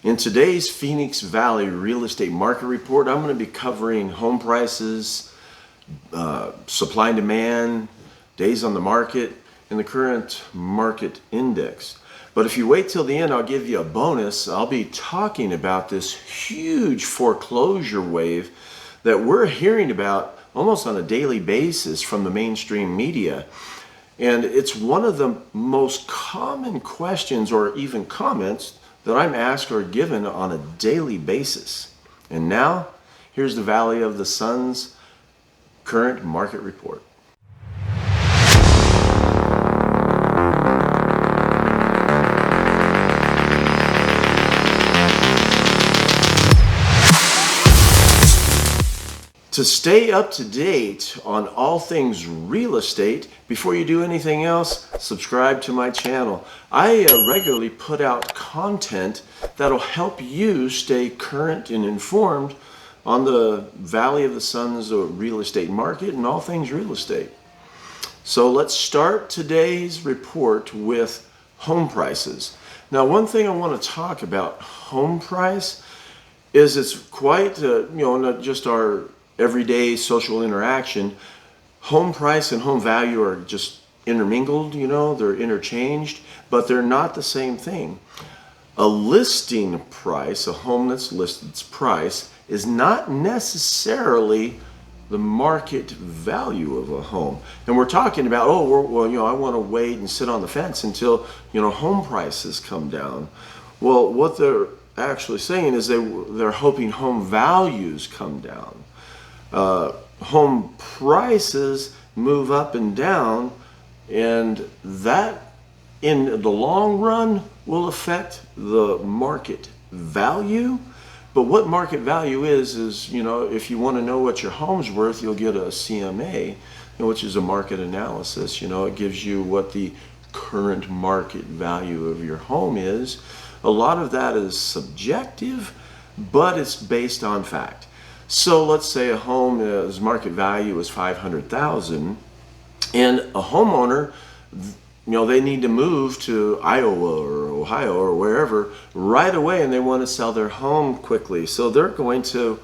In today's Phoenix Valley real estate market report, I'm going to be covering home prices, supply and demand, days on the market, and the current market index. But if you wait till the end, I'll give you a bonus. I'll be talking about this huge foreclosure wave that we're hearing about almost on a daily basis from the mainstream media. And it's one of the most common questions or even comments that I'm asked or given on a daily basis. And now, here's the Valley of the Sun's current market report. To stay up to date on all things real estate, before you do anything else, subscribe to my channel. I regularly put out content that'll help you stay current and informed on the Valley of the Sun's real estate market and all things real estate. So let's start today's report with home prices. Now, one thing I want to talk about home price is it's quite, not just our everyday social interaction. Home price and home value are just intermingled, they're interchanged, but they're not the same thing. A listing price, a home that's listed's price, is not necessarily the market value of a home. And we're talking about, I want to wait and sit on the fence until, home prices come down. Well, what they're actually saying is they're hoping home values come down. Home prices move up and down, and that in the long run will affect the market value. But what market value is if you want to know what your home's worth, you'll get a CMA, which is a market analysis. It gives you what the current market value of your home is. A lot of that is subjective, but it's based on fact. So let's say a home's market value is $500,000, and a homeowner, they need to move to Iowa or Ohio or wherever right away, and they want to sell their home quickly. So they're going to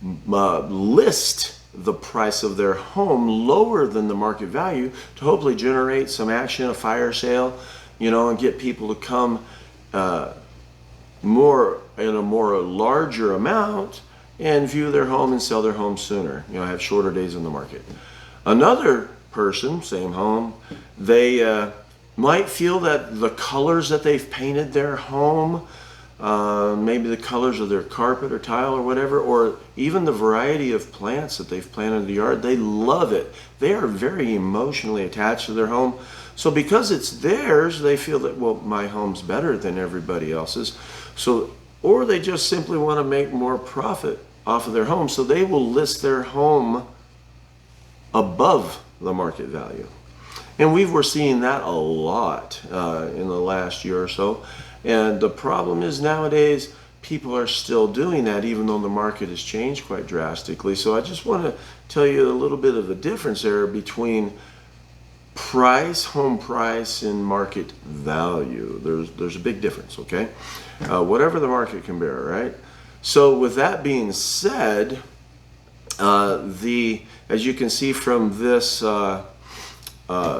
list the price of their home lower than the market value to hopefully generate some action, a fire sale, and get people to come more in a larger amount and view their home and sell their home sooner, have shorter days on the market. Another person, same home, they might feel that the colors that they've painted their home, maybe the colors of their carpet or tile or whatever, or even the variety of plants that they've planted in the yard, they love it. They are very emotionally attached to their home. So because it's theirs, they feel that, my home's better than everybody else's. Or they just simply want to make more profit off of their home, so they will list their home above the market value. And we're seeing that a lot in the last year or so. And the problem is nowadays people are still doing that, even though the market has changed quite drastically. So I just want to tell you a little bit of a difference there between price, home price, and market value. There's a big difference, okay? Whatever the market can bear, right? So with that being said, as you can see from this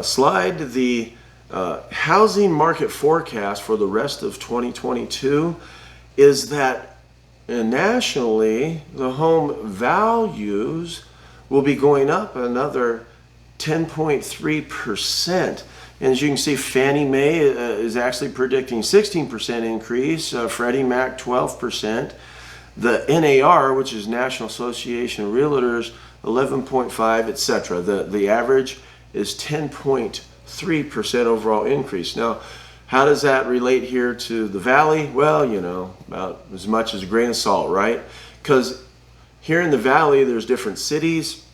slide, the housing market forecast for the rest of 2022 is that nationally the home values will be going up another 10.3%. And as you can see, Fannie Mae is actually predicting 16% increase, Freddie Mac 12%, the NAR, which is National Association of Realtors, 11.5, etc. The average is 10.3% overall increase. Now, how does that relate here to the Valley? Well, about as much as a grain of salt, right? Because here in the Valley, there's different cities,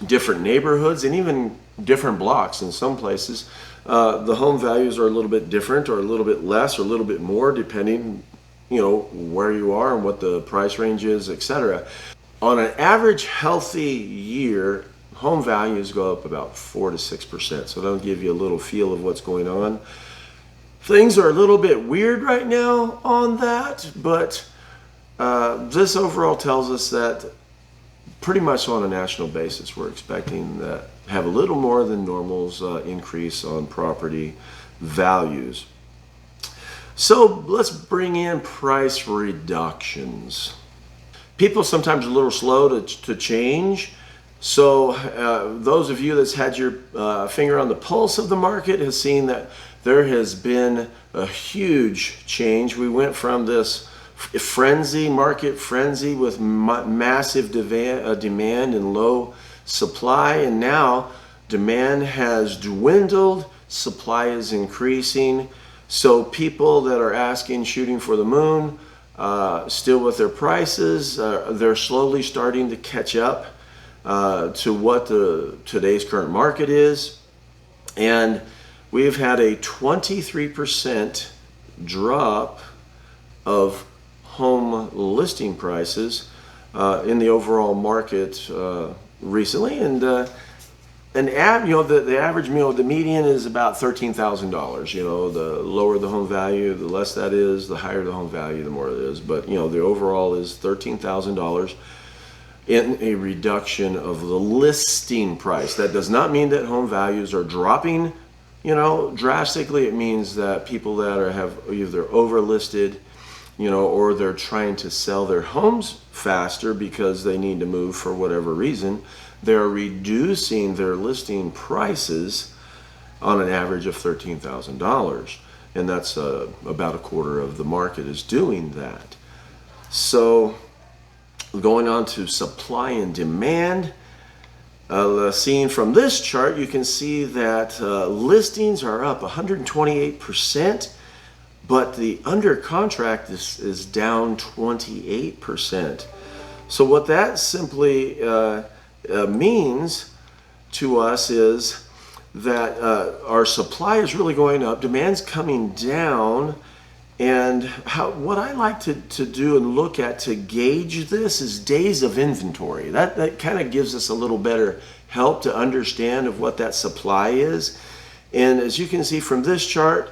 different neighborhoods, and even different blocks in some places. The home values are a little bit different, or a little bit less, or a little bit more, depending where you are and what the price range is, etc. On an average healthy year, home values go up about 4 to 6%. So that'll give you a little feel of what's going on. Things are a little bit weird right now on that, but this overall tells us that pretty much on a national basis, we're expecting that have a little more than normal's increase on property values. So let's bring in price reductions. People sometimes are a little slow to change. So those of you that's had your finger on the pulse of the market has seen that there has been a huge change. We went from this market frenzy with massive demand and low supply, and now demand has dwindled, supply is increasing. So people that are asking, shooting for the moon, still with their prices, they're slowly starting to catch up to what today's current market is. And we've had a 23% drop of home listing prices in the overall market recently, and the average, the median is about $13,000. The lower the home value, the less that is. The higher the home value, the more it is. But the overall is $13,000 in a reduction of the listing price. That does not mean that home values are dropping, drastically. It means that people that have either overlisted, or they're trying to sell their homes faster because they need to move for whatever reason, they're reducing their listing prices on an average of $13,000. And that's about a quarter of the market is doing that. So going on to supply and demand, seen from this chart, you can see that listings are up 128%. But the under contract is down 28%. So what that simply means to us is that our supply is really going up, demand's coming down, and what I like to do and look at to gauge this is days of inventory. That kind of gives us a little better help to understand of what that supply is. And as you can see from this chart,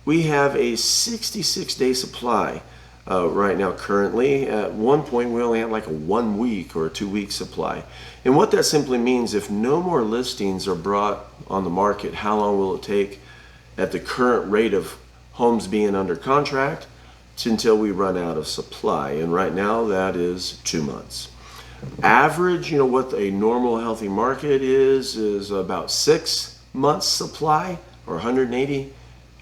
we have a 66-day supply right now currently. At one point, we only had like a 1 week or a 2 week supply. And what that simply means, if no more listings are brought on the market, how long will it take at the current rate of homes being under contract until we run out of supply? And right now, that is 2 months. Average, what a normal healthy market is about 6 months supply, or 180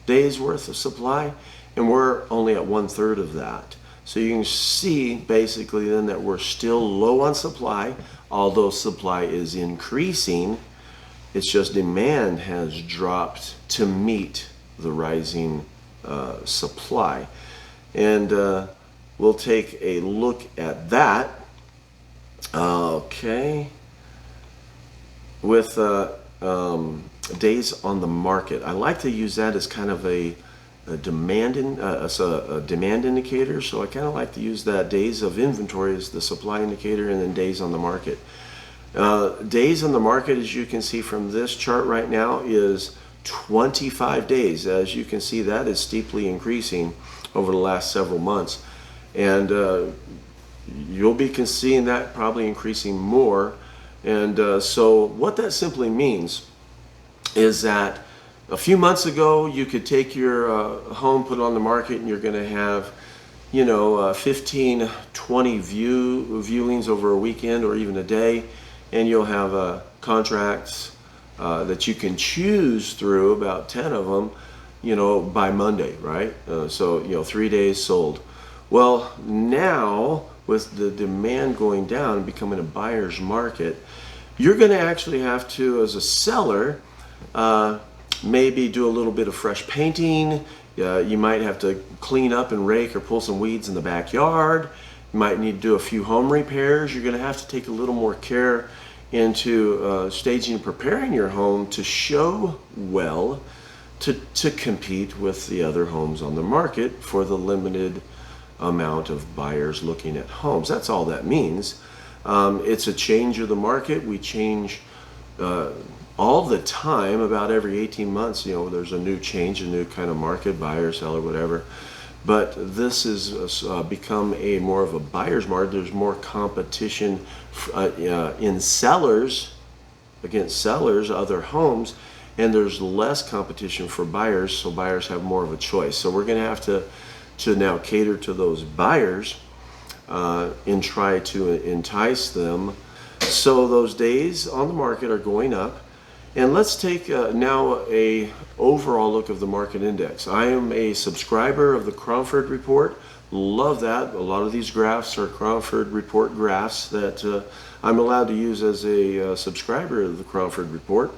days worth of supply, and we're only at 1/3 of that. So you can see basically then that we're still low on supply, although supply is increasing. It's just demand has dropped to meet the rising supply. And we'll take a look at that. Okay. With days on the market, I like to use that as kind of a demand indicator. So I kind of like to use that days of inventory as the supply indicator, and then days on the market. Days on the market, as you can see from this chart right now, is 25 days. As you can see, that is steeply increasing over the last several months, and you'll be seeing that probably increasing more. And so what that simply means is that a few months ago, you could take your home, put it on the market, and you're going to have, 15, 20 viewings over a weekend or even a day, and you'll have contracts that you can choose through, about 10 of them, by Monday, right? So 3 days sold. Well, now with the demand going down and becoming a buyer's market, you're going to actually have to, as a seller, maybe do a little bit of fresh painting. You might have to clean up and rake or pull some weeds in the backyard. You might need to do a few home repairs. You're going to have to take a little more care into staging and preparing your home to show well, to compete with the other homes on the market for the limited amount of buyers looking at homes. That's all that means. It's a change of the market. We change all the time, about every 18 months, there's a new change, a new kind of market, buyer, seller, whatever. But this has become a more of a buyer's market. There's more competition in sellers against sellers, other homes, and there's less competition for buyers, so buyers have more of a choice. So we're going to have to now cater to those buyers and try to entice them. So those days on the market are going up. And let's take now a overall look of the market index. I am a subscriber of the Cromford Report. Love that. A lot of these graphs are Cromford Report graphs that I'm allowed to use as a subscriber of the Cromford Report.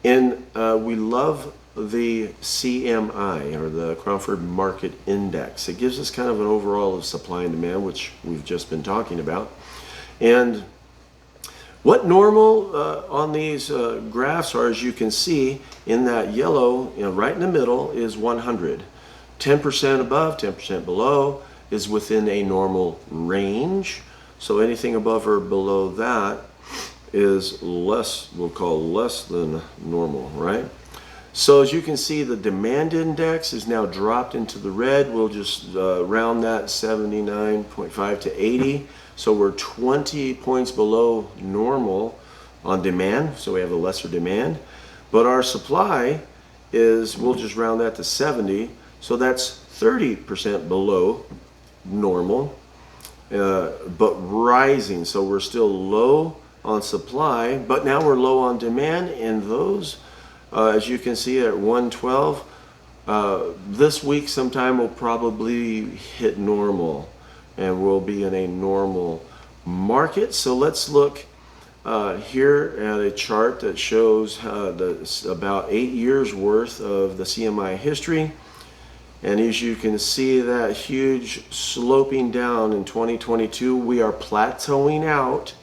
And we love the CMI, or the Cromford Market Index. It gives us kind of an overall of supply and demand, which we've just been talking about. And what normal on these graphs are, as you can see in that yellow, right in the middle is 100. 10% above, 10% below is within a normal range. So anything above or below that is less, we'll call less than normal, right? So as you can see, the demand index is now dropped into the red. We'll just round that 79.5 to 80. So we're 20 points below normal on demand, so we have a lesser demand. But our supply is, we'll just round that to 70, so that's 30% below normal, but rising. So we're still low on supply, but now we're low on demand, and those, as you can see at 112, this week sometime we'll probably hit normal, and we'll be in a normal market. So let's look here at a chart that shows about 8 years worth of the CMI history. And as you can see, that huge sloping down in 2022, we are plateauing out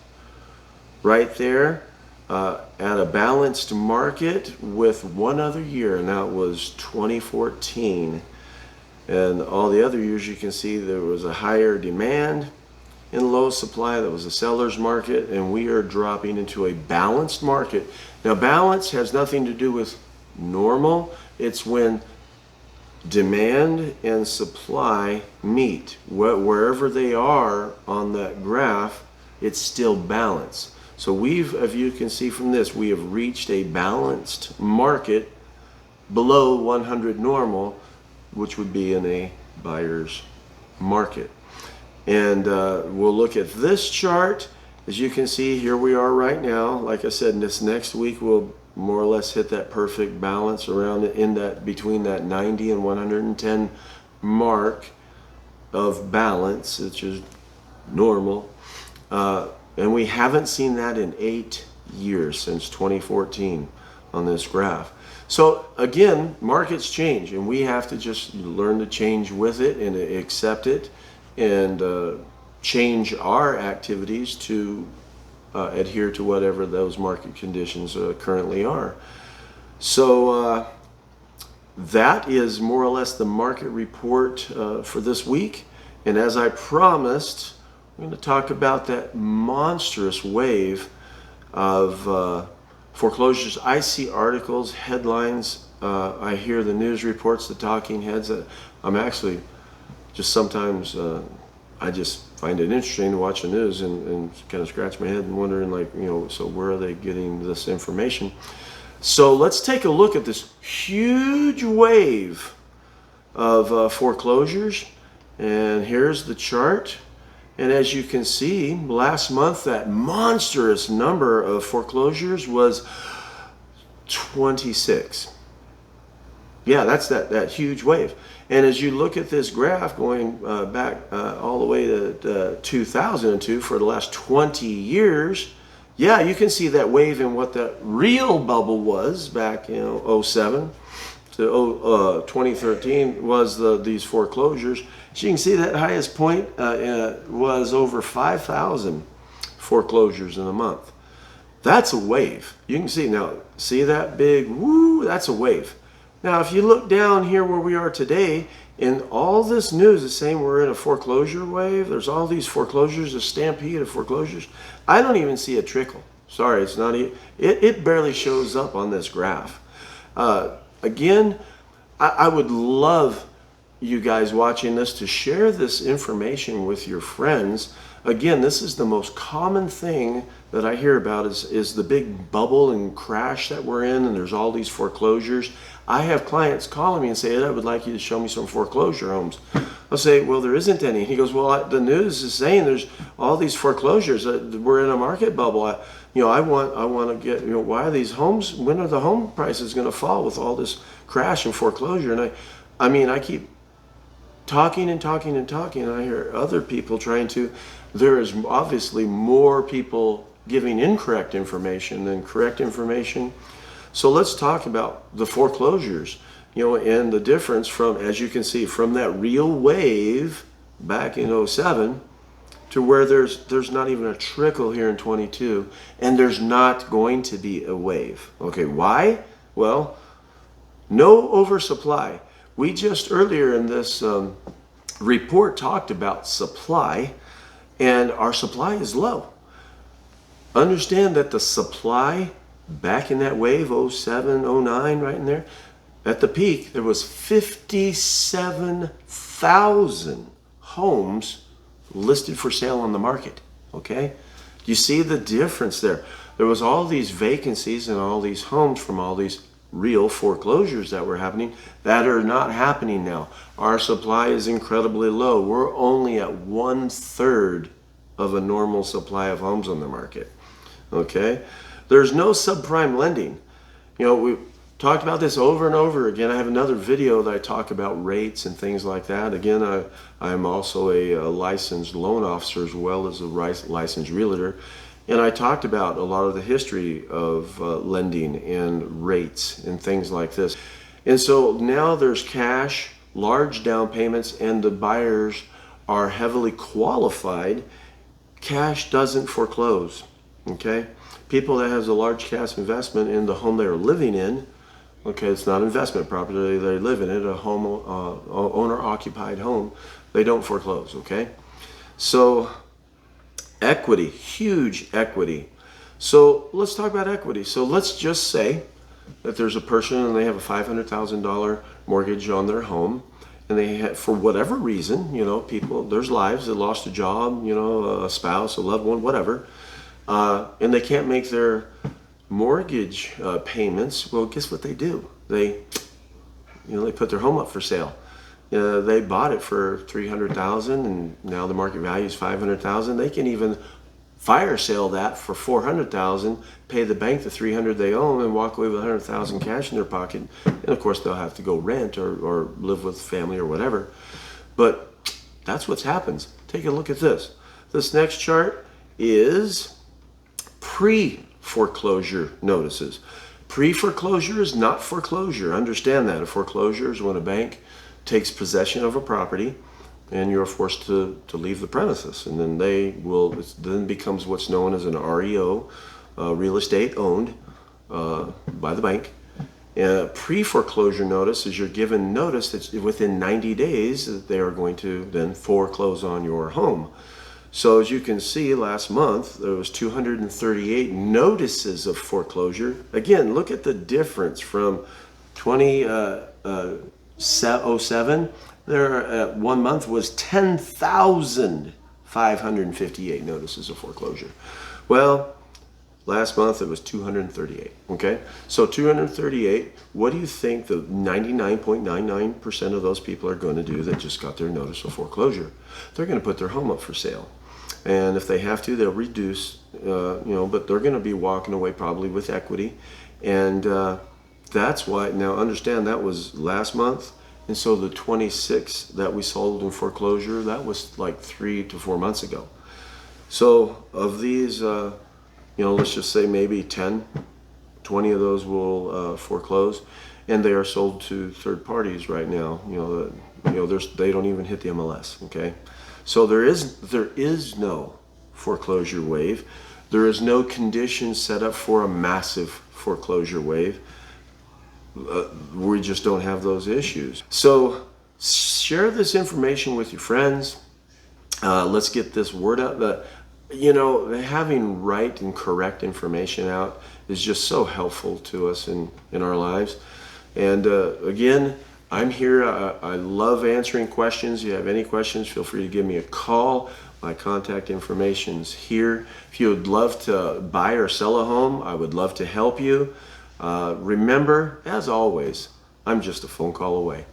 right there at a balanced market with one other year, and that was 2014. And all the other years, you can see there was a higher demand and low supply. That was a seller's market, and we are dropping into a balanced market. Now, balance has nothing to do with normal. It's when demand and supply meet. Wherever they are on that graph, it's still balanced. So if you can see from this, we have reached a balanced market below 100 normal, which would be in a buyer's market. And we'll look at this chart. As you can see, here we are right now. Like I said, this next week we'll more or less hit that perfect balance around between that 90 and 110 mark of balance, which is normal. And we haven't seen that in 8 years, since 2014 on this graph. So again, markets change, and we have to just learn to change with it and accept it, and change our activities to adhere to whatever those market conditions currently are. So that is more or less the market report for this week. And as I promised, I'm going to talk about that monstrous wave of foreclosures. I see articles, headlines, I hear the news reports, the talking heads. I'm actually just sometimes I just find it interesting to watch the news and kind of scratch my head and wondering, like, so where are they getting this information? So let's take a look at this huge wave of foreclosures. And here's the chart. And as you can see, last month that monstrous number of foreclosures was 26. Yeah, that's that huge wave. And as you look at this graph going back all the way to 2002 for the last 20 years, yeah, you can see that wave and what that real bubble was back in 07 to 2013 was these foreclosures. So you can see that highest point was over 5,000 foreclosures in a month. That's a wave. You can see now, see that big, woo, that's a wave. Now, if you look down here where we are today, and all this news is saying we're in a foreclosure wave, there's all these foreclosures, a stampede of foreclosures. I don't even see a trickle. Sorry, it's not it barely shows up on this graph. Again, I would love you guys watching this to share this information with your friends. Again, this is the most common thing that I hear about is the big bubble and crash that we're in, and there's all these foreclosures. I have clients calling me and say, Ed, I would like you to show me some foreclosure homes. I'll say, well, there isn't any. He goes, well, the news is saying there's all these foreclosures. We're in a market bubble. I want to get, why are these homes, when are the home prices going to fall with all this crash and foreclosure? And I keep talking and talking and talking, and I hear other people trying to. There is obviously more people giving incorrect information than correct information. So let's talk about the foreclosures, and the difference from, as you can see, from that real wave back in 07 to where there's not even a trickle here in 22, and there's not going to be a wave. Okay, why? Well, no oversupply. We just earlier in this report talked about supply, and our supply is low. Understand that the supply back in that wave, 07, 09, right in there, at the peak, there was 57,000 homes listed for sale on the market, okay? You see the difference there? There was all these vacancies and all these homes from all these real foreclosures that were happening that are not happening now. Our supply is incredibly low. We're only at 1/3 of a normal supply of homes on the market, okay? There's no subprime lending. We talked about this over and over again. I have another video that I talk about rates and things like that. Again, I'm also a licensed loan officer as well as a licensed realtor. And I talked about a lot of the history of lending and rates and things like this. And so now there's cash, large down payments, and the buyers are heavily qualified. Cash doesn't foreclose, okay? People that has a large cash investment in the home they're living in, okay, it's not investment property, they live in it, a home, owner-occupied home, they don't foreclose, okay? So equity, huge equity. So let's talk about equity. So let's just say that there's a person and they have a $500,000 mortgage on their home, and they have, for whatever reason, people, there's lives that lost a job, a spouse, a loved one, whatever, and they can't make their mortgage payments. Well, guess what they do? They put their home up for sale. They bought it for $300,000, and now the market value is $500,000. They can even fire sale that for $400,000, pay the bank the $300,000 they own, and walk away with $100,000 cash in their pocket. And of course, they'll have to go rent or live with family or whatever. But that's what happens. Take a look at this. This next chart is pre-foreclosure notices. Pre-foreclosure is not foreclosure. Understand that. A foreclosure is when a bank takes possession of a property and you're forced to leave the premises, and then then becomes what's known as an REO, real estate owned by the bank. Pre-foreclosure notice is you're given notice that within 90 days that they are going to then foreclose on your home. So as you can see, last month there was 238 notices of foreclosure. Again, look at the difference from 2007. There, 1 month was 10,558 notices of foreclosure. Well, last month it was 238. Okay, so 238. What do you think the 99.99% of those people are going to do that just got their notice of foreclosure? They're going to put their home up for sale, and if they have to, they'll reduce. But they're going to be walking away probably with equity, and that's why. Now, understand that was last month. And so the 26 that we sold in foreclosure, that was like 3 to 4 months ago. So of these, let's just say maybe 10, 20 of those will foreclose, and they are sold to third parties right now. They don't even hit the MLS. Okay, so there is no foreclosure wave. There is no condition set up for a massive foreclosure wave. We just don't have those issues. So share this information with your friends. Let's get this word out. You know, having right and correct information out is just so helpful to us in our lives. And again, I'm here. I love answering questions. If you have any questions, feel free to give me a call. My contact information's here. If you would love to buy or sell a home, I would love to help you. Remember, as always, I'm just a phone call away.